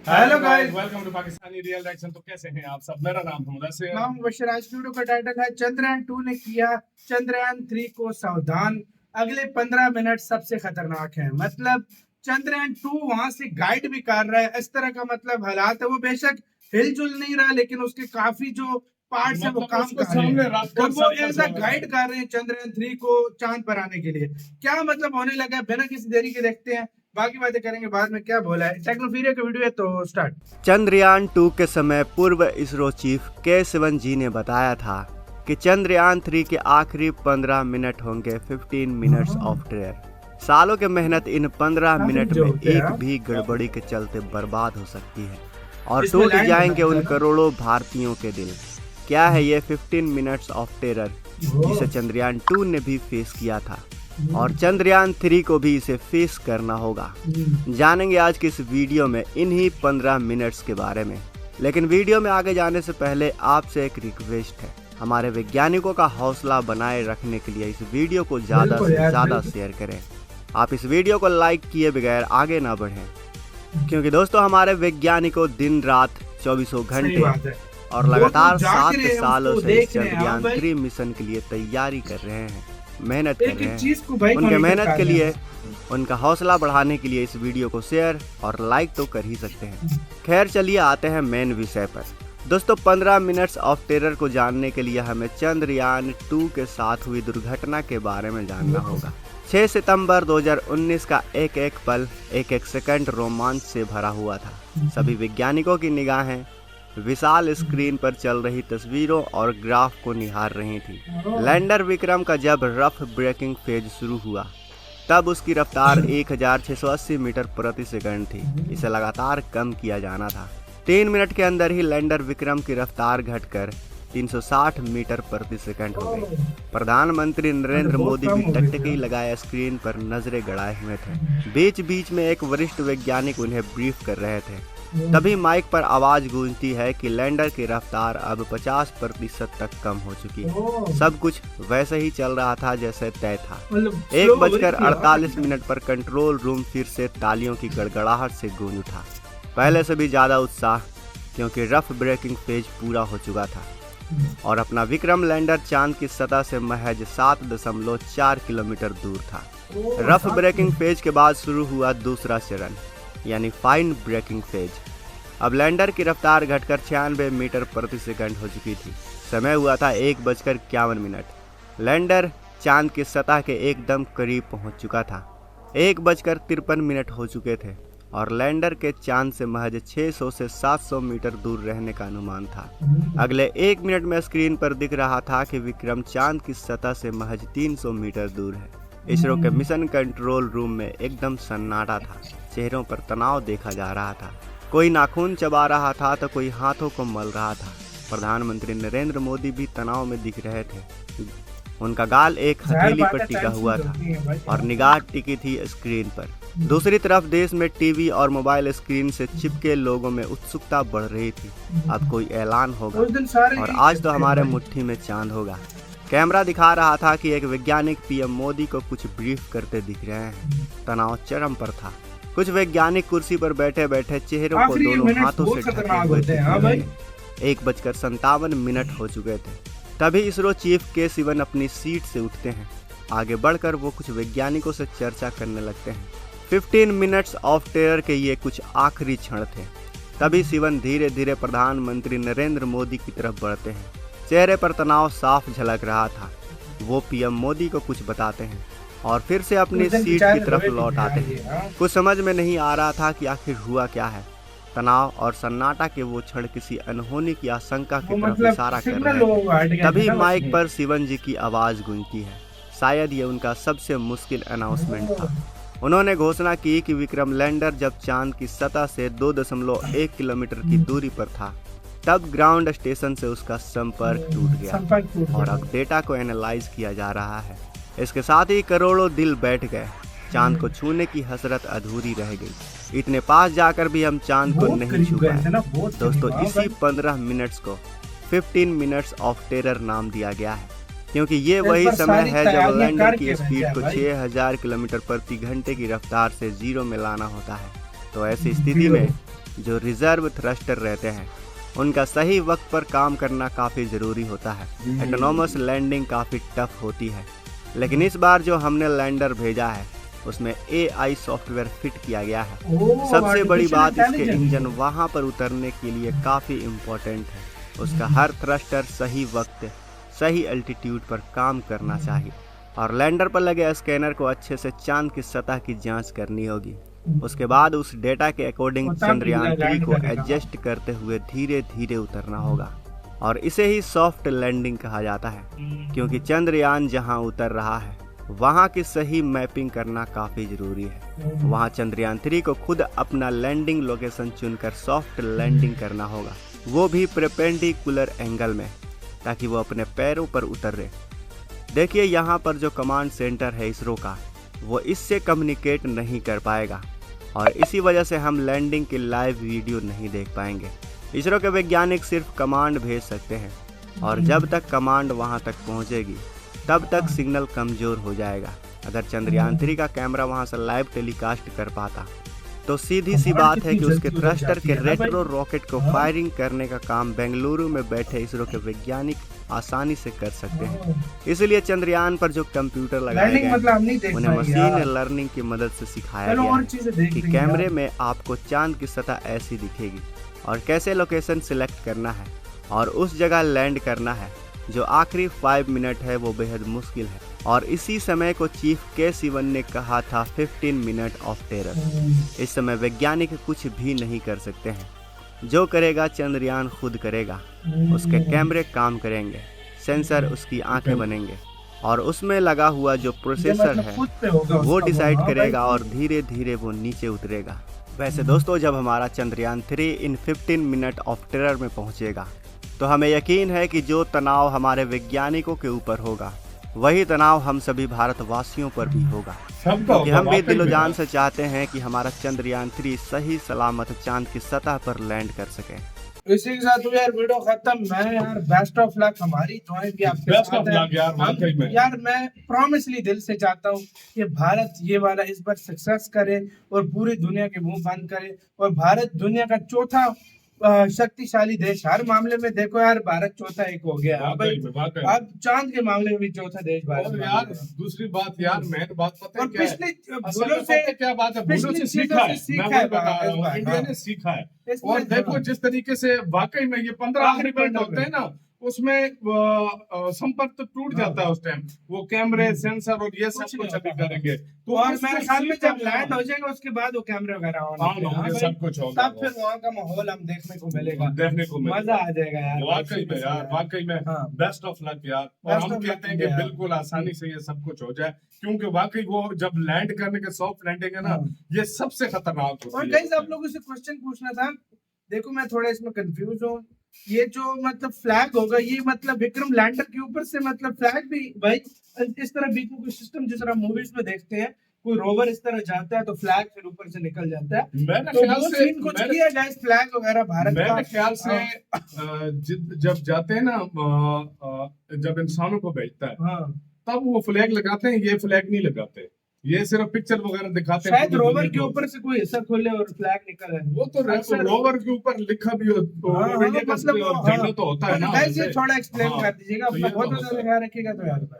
Hello guys, welcome to Pakistani real reaction. तो कैसे हैं आप सब? मेरा नाम है मुदस्सिर। नाम मुबशर। आज वीडियो का टाइटल है चंद्रयान 2 ने किया चंद्रयान 3 को सावधान, अगले 15 मिनट सबसे खतरनाक है। मतलब चंद्रयान 2 वहां से गाइड भी कर रहा है, इस तरह का मतलब हालात है। वो बेशक हिलजुल नहीं रहा, लेकिन उसके काफी जो पार्ट्स है वो काम कर रहे हैं। जब वो ऐसा गाइड कर रहे हैं चंद्रयान 3 को चांद पर आने के लिए, क्या मतलब होने लगा है, बिना किसी देरी के देखते हैं। बाकी बातें करेंगे बाद में। क्या बोला है टेक्नोफीरिया का वीडियो है, तो स्टार्ट। चंद्रयान 2 के समय पूर्व इसरो चीफ के सिवन जी ने बताया था कि चंद्रयान 3 के आखिरी 15 मिनट होंगे 15 मिनट्स ऑफ टेयर। सालों की मेहनत इन 15 मिनट में एक भी गड़बड़ी के चलते बर्बाद हो सकती है और टूट जाएंगे उन करोड़ों भारतीयों के दिल। क्या है ये 15 मिनट्स ऑफ टेरर जिसे चंद्रयान 2 ने भी फेस किया था और चंद्रयान 3 को भी इसे फेस करना होगा। जानेंगे आज की इस वीडियो में इन्हीं 15 मिनट्स के बारे में। लेकिन वीडियो में आगे जाने से पहले आपसे एक रिक्वेस्ट है, हमारे वैज्ञानिकों का हौसला बनाए रखने के लिए इस वीडियो को ज़्यादा से ज़्यादा शेयर करें। आप इस वीडियो को लाइक किए बगैर आगे ना बढ़ें, क्योंकि दोस्तों हमारे वैज्ञानिकों दिन रात 24 घंटे और लगातार 7 सालों से चंद्रयान 3 मिशन के लिए तैयारी कर रहे हैं, मेहनत कर रहे हैं। उनके मेहनत के लिए, उनका हौसला बढ़ाने के लिए इस वीडियो को शेयर और लाइक तो कर ही सकते हैं। खैर चलिए आते हैं मेन विषय पर। दोस्तों 15 मिनट्स ऑफ टेरर को जानने के लिए हमें चंद्रयान 2 के साथ हुई दुर्घटना के बारे में जानना होगा। 6 सितंबर 2019 का एक एक पल, एक एक सेकंड रोमांच से भरा हुआ था। सभी वैज्ञानिकों की निगाहें विशाल स्क्रीन पर चल रही तस्वीरों और ग्राफ को निहार रही थी। लैंडर विक्रम का जब रफ ब्रेकिंग फेज शुरू हुआ तब उसकी रफ्तार 1680 मीटर प्रति सेकंड थी। इसे लगातार कम किया जाना था। 3 मिनट के अंदर ही लैंडर विक्रम की रफ्तार घटकर 360 मीटर प्रति सेकंड हो गई। प्रधानमंत्री नरेंद्र मोदी भी टकटकी लगाए स्क्रीन पर नजरें गड़ाए हुए थे। बीच बीच में एक वरिष्ठ वैज्ञानिक उन्हें ब्रीफ कर रहे थे। तभी माइक पर आवाज गूंजती है कि लैंडर की रफ्तार अब 50% तक कम हो चुकी है। सब कुछ वैसे ही चल रहा था जैसे तय था। 1:48 पर कंट्रोल रूम फिर से तालियों की गड़गड़ाहट से गूंज उठा। पहले से भी ज्यादा उत्साह, क्योंकि रफ ब्रेकिंग फेज पूरा हो चुका था और अपना विक्रम लैंडर चांद की सतह से महज 7.4 किलोमीटर दूर था। रफ ब्रेकिंग फेज के बाद शुरू हुआ दूसरा चरण, यानी फाइन ब्रेकिंग फेज। अब लैंडर की रफ्तार घटकर 96 मीटर प्रति सेकंड हो चुकी थी। समय हुआ था 1:51। लैंडर चांद की सतह के एकदम करीब पहुंच चुका था। 1:53 हो चुके थे और लैंडर के चांद से महज 600 से 700 मीटर दूर रहने का अनुमान था। अगले 1 मिनट में स्क्रीन पर दिख रहा था कि विक्रम चांद की सतह से महज 300 मीटर दूर है। इसरो के मिशन कंट्रोल रूम में एकदम सन्नाटा था। चेहरों पर तनाव देखा जा रहा था। कोई नाखून चबा रहा था तो कोई हाथों को मल रहा था। प्रधानमंत्री नरेंद्र मोदी भी तनाव में दिख रहे थे। उनका गाल एक हथेली पर टिका हुआ था और निगाह टिकी थी स्क्रीन पर। दूसरी तरफ देश में टीवी और मोबाइल स्क्रीन से चिपके लोगों में उत्सुकता बढ़ रही थी। अब कोई ऐलान होगा और आज तो हमारे मुट्ठी में चांद होगा। कैमरा दिखा रहा था कि एक वैज्ञानिक पीएम मोदी को कुछ ब्रीफ करते दिख रहे हैं। तनाव चरम पर था। कुछ वैज्ञानिक कुर्सी पर बैठे बैठे चेहरों को दोनों हाथों से ढके हुए थे। 1:57 हो चुके थे। तभी इसरो चीफ के अपनी सीट से उठते हैं। आगे बढ़कर वो कुछ वैज्ञानिकों से चर्चा करने लगते हैं। 15 मिनट्स ऑफ टेरर के ये कुछ आखिरी क्षण थे। तभी सिवन धीरे धीरे प्रधानमंत्री नरेंद्र मोदी की तरफ बढ़ते हैं। चेहरे पर तनाव साफ झलक रहा था। वो पीएम मोदी को कुछ बताते हैं और फिर से अपनी सीट की तरफ लौट आते हैं। कुछ समझ में नहीं आ रहा था कि आखिर हुआ क्या है। तनाव और सन्नाटा के वो क्षण किसी अनहोनी की आशंका की तरफ इशारा कर रहे थे। तभी माइक पर सिवन जी की आवाज गूंजती है। शायद ये उनका सबसे मुश्किल अनाउंसमेंट था। उन्होंने घोषणा की कि विक्रम लैंडर जब चांद की सतह से 2.1 किलोमीटर की दूरी पर था तब ग्राउंड स्टेशन से उसका संपर्क टूट गया और अब डेटा को एनालाइज किया जा रहा है। इसके साथ ही करोड़ों दिल बैठ गए। चांद को छूने की हसरत अधूरी रह गई। इतने पास जाकर भी हम चांद को नहीं छू पाए। दोस्तों इसी 15 मिनट्स को 15 मिनट्स ऑफ टेरर नाम दिया गया है, क्योंकि ये वही समय है जब लैंडर की स्पीड को 6000 किलोमीटर प्रति घंटे की रफ्तार से जीरो में लाना होता है। तो ऐसी स्थिति में जो रिजर्व थ्रस्टर रहते हैं उनका सही वक्त पर काम करना काफ़ी ज़रूरी होता है। ऑटोनोमस लैंडिंग काफ़ी टफ होती है, लेकिन इस बार जो हमने लैंडर भेजा है उसमें AI सॉफ्टवेयर फिट किया गया है। सबसे बड़ी बात इसके इंजन वहां पर उतरने के लिए काफ़ी इम्पोर्टेंट है। उसका हर थ्रस्टर सही वक्त सही एल्टीट्यूड पर काम करना चाहिए और लैंडर पर लगे स्कैनर को अच्छे से चांद की सतह की जांच करनी होगी। उसके बाद उस डेटा के अकॉर्डिंग चंद्रयान 3 को एडजस्ट करते हुए धीरे धीरे उतरना होगा और इसे ही सॉफ्ट लैंडिंग कहा जाता है, क्योंकि चंद्रयान जहां उतर रहा है वहां की सही मैपिंग करना काफ़ी ज़रूरी है। वहां चंद्रयान 3 को खुद अपना लैंडिंग लोकेशन चुनकर सॉफ्ट लैंडिंग करना होगा, वो भी परपेंडिकुलर एंगल में, ताकि वो अपने पैरों पर उतरे। देखिए यहाँ पर जो कमांड सेंटर है इसरो का, वो इससे कम्युनिकेट नहीं कर पाएगा और इसी वजह से हम लैंडिंग की लाइव वीडियो नहीं देख पाएंगे। इसरो के वैज्ञानिक सिर्फ कमांड भेज सकते हैं और जब तक कमांड वहां तक पहुंचेगी तब तक सिग्नल कमज़ोर हो जाएगा। अगर चंद्रयान 3 का कैमरा वहां से लाइव टेलीकास्ट कर पाता तो सीधी सी बात है कि उसके थ्रस्टर के रेट्रो रॉकेट को फायरिंग करने का काम बेंगलुरु में बैठे इसरो के वैज्ञानिक आसानी से कर सकते हैं। इसलिए चंद्रयान पर जो कंप्यूटर लगाए गए उन्हें मशीन लर्निंग की मदद से सिखाया गया है कि कैमरे में आपको चांद की सतह ऐसी दिखेगी और कैसे लोकेशन सिलेक्ट करना है और उस जगह लैंड करना है। जो आखिरी 5 मिनट है वो बेहद मुश्किल है और इसी समय को चीफ K7 ने कहा था 15 मिनट ऑफ टेरर। इस समय वैज्ञानिक कुछ भी नहीं कर सकते हैं, जो करेगा चंद्रयान खुद करेगा। उसके कैमरे काम करेंगे, सेंसर उसकी आंखें बनेंगे और उसमें लगा हुआ जो प्रोसेसर है वो डिसाइड करेगा और धीरे धीरे वो नीचे उतरेगा। वैसे दोस्तों, जब हमारा चंद्रयान 3 इन 15 मिनट ऑफ टेरर में पहुंचेगा तो हमें यकीन है कि जो तनाव हमारे वैज्ञानिकों के ऊपर होगा वही तनाव हम सभी भारतवासियों पर भी होगा, क्योंकि हम भी दिलो जान से चाहते हैं कि हमारा चंद्रयान 3 सही सलामत चांद की सतह पर लैंड कर सके। इसी के साथ यार वीडियो खत्म। मैं यार बेस्ट ऑफ लक, हमारी दुआएं भी आपके साथ है यार। मैं प्रॉमिसली दिल से चाहता हूँ कि भारत ये वाला इस बार सक्सेस करे और पूरी दुनिया के मुंह बंद करे और भारत दुनिया का चौथा शक्तिशाली देश। हर मामले में देखो यार, भारत चौथा एक हो गया। अब चांद के मामले में भी चौथा देश भारत। और यार दूसरी बात यार, मेन बात पता है क्या है? पिछले भूलों से क्या बात है, भूलों से सीखा है। मैं बता रहा हूँ, इंडिया ने सीखा है। और देखो जिस तरीके से वाकई में ये 15 आखिरी मिनट होते हैं ना, उसमें संपर्क तो टूट जाता है उस टाइम। वो कैमरे, सेंसर और ये सब कुछ अभी करेंगे तो और मेरे ख्याल में जब लैंड हो जाएगा उसके बाद वो कैमरे वगैरह ऑन होंगे, सब कुछ होगा, तब फिर वहाँ का माहौल हम देखने को मिलेगा, मजा आ जाएगा यार। वाकई में यार, वाकई में बेस्ट ऑफ लक यार। और हम कहते हैं कि बिल्कुल आसानी से ये सब कुछ हो जाए, क्योंकि वाकई वो जब लैंड करने के सॉफ्ट लैंडिंग है ना, ये सबसे खतरनाक होती है। और गाइस आप लोगों से क्वेश्चन पूछना था, देखो मैं थोड़ा इसमें कंफ्यूज हूँ। ये जो मतलब फ्लैग होगा, ये मतलब विक्रम लैंडर के ऊपर से मतलब फ्लैग भी भाई इस तरह बीच में कोई सिस्टम जिस तरह मूवीज में देखते हैं, कोई रोवर इस तरह जाता है तो फ्लैग फिर ऊपर से निकल जाता है। मैंने तो ख्याल से कुछ किया गाइस फ्लैग वगैरह भारत का। मेरे ख्याल से जब जाते हैं ना, जब इंसानों को भेजता है तब वो फ्लैग लगाते हैं, ये फ्लैग नहीं लगाते, ये सिर्फ पिक्चर वगैरह दिखाते हैं। शायद रोवर के ऊपर से कोई हिस्सा खोले और फ्लैग निकले, वो तो रोवर के ऊपर लिखा भी हो तो इंडिया का झंडा तो होता है ना। थोड़ा एक्सप्लेन कर दीजिएगा, अपना बहुत ज्यादा ख्याल रखिएगा तो यार।